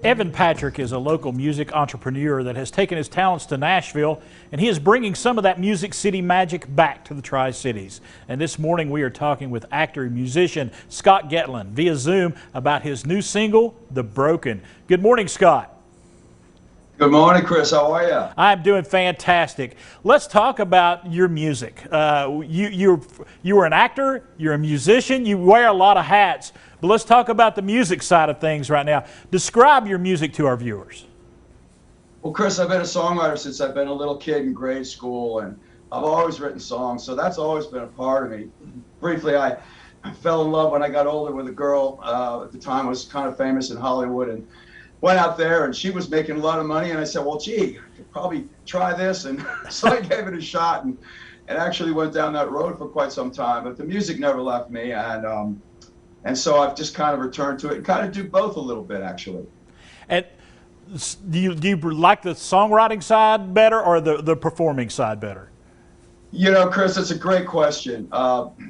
Evan Patrick is a local music entrepreneur that has taken his talents to Nashville, and he is bringing some of that Music City magic back to the Tri-Cities. And this morning we are talking with actor and musician Scott Getlin via Zoom about his new single, The Broken. Good morning, Scott. Good morning, Chris. How are you? I'm doing fantastic. Let's talk about your music. You are an actor, you're a musician, you wear a lot of hats. But let's talk about the music side of things right now. Describe your music to our viewers. Well, Chris, I've been a songwriter since I've been a little kid in grade school, and I've always written songs, so that's always been a part of me. Briefly, I fell in love when I got older with a girl at the time was kind of famous in Hollywood, and went out there, and she was making a lot of money, and I said, well, gee, I could probably try this, and so I gave it a shot, and actually went down that road for quite some time, but the music never left me, and so I've just kind of returned to it and kind of do both a little bit, actually. And do you like the songwriting side better or the performing side better? You know, Chris, that's a great question.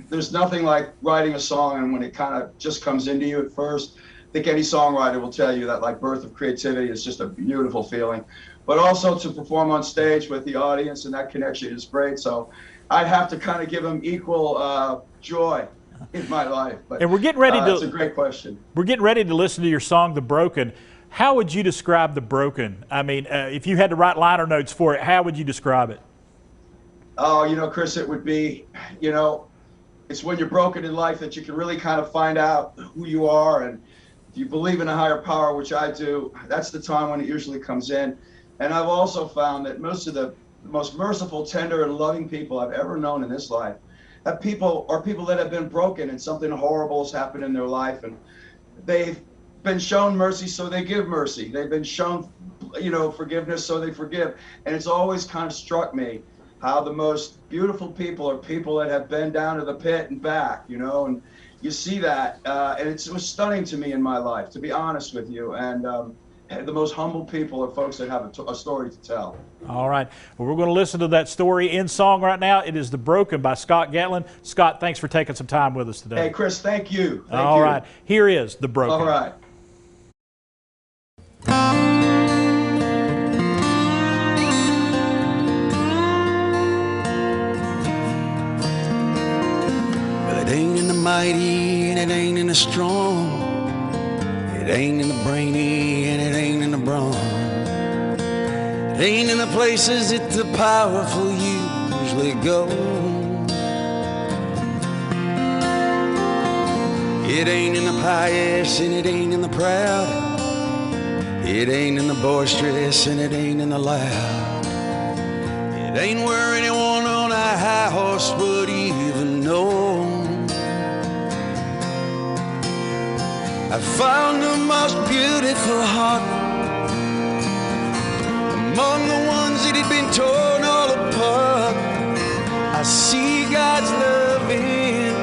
There's nothing like writing a song and when it kind of just comes into you at first. I think any songwriter will tell you that, like, birth of creativity is just a beautiful feeling. But also to perform on stage with the audience and that connection is great. So I'd have to kind of give them equal joy in my life. But, and we're getting ready to. That's a great question. We're getting ready to listen to your song, The Broken. How would you describe The Broken? I mean, if you had to write liner notes for it, how would you describe it? Oh, you know, Chris, it would be, you know, it's when you're broken in life that you can really kind of find out who you are, and if you believe in a higher power, which I do, that's the time when it usually comes in. And I've also found that most of the most merciful, tender, and loving people I've ever known in this life that people are people that have been broken and something horrible has happened in their life, and they've been shown mercy, so they give mercy. They've been shown, you know, forgiveness, so they forgive. And it's always kind of struck me how the most beautiful people are people that have been down to the pit and back, you know, and you see that, and it was stunning to me in my life, to be honest with you. And the most humble people are folks that have a story to tell. All right. Well, we're going to listen to that story in song right now. It is The Broken by Scott Getlin. Scott, thanks for taking some time with us today. Hey, Chris, thank you. All right. Here is The Broken. All right. Well, it ain't in the mighty and it ain't in the strong. It ain't in the brainy and it ain't in the brawn. It ain't in the places that the powerful usually go. It ain't in the pious and it ain't in the proud. It ain't in the boisterous and it ain't in the loud. It ain't where anyone on a high horse would even know. I found the most beautiful heart among the ones that had been torn all apart. I see God's love in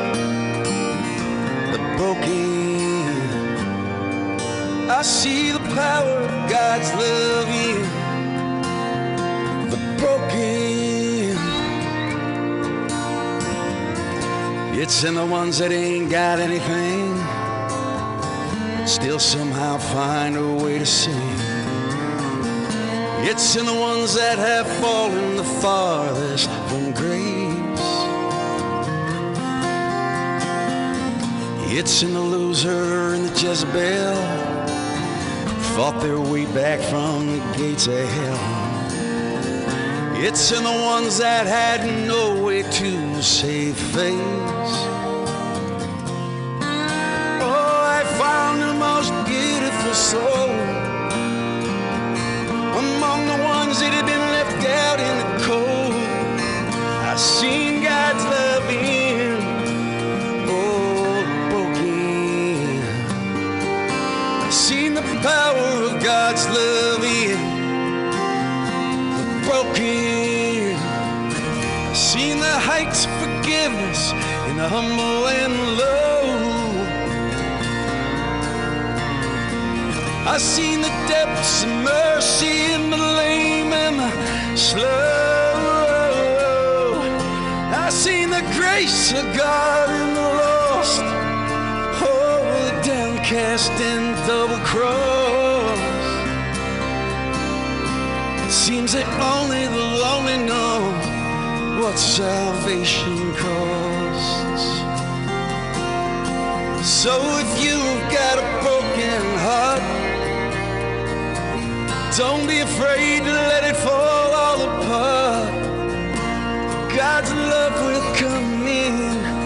the broken. I see the power of God's love in the broken. It's in the ones that ain't got anything, still somehow find a way to sing. It's in the ones that have fallen the farthest from grace. It's in the loser and the Jezebel, fought their way back from the gates of hell. It's in the ones that had no way to save face. Found the most beautiful soul among the ones that had been left out in the cold. I seen God's love in all broken. I seen the power of God's love in the broken. I seen the heights of forgiveness in the humble and low. I seen the depths of mercy in the lame and the slow. I seen the grace of God in the lost, oh, the downcast. outcast and double cross. It seems that only the lonely know what salvation costs. So if you've got a broken heart, don't be afraid to let it fall all apart. God's love will come in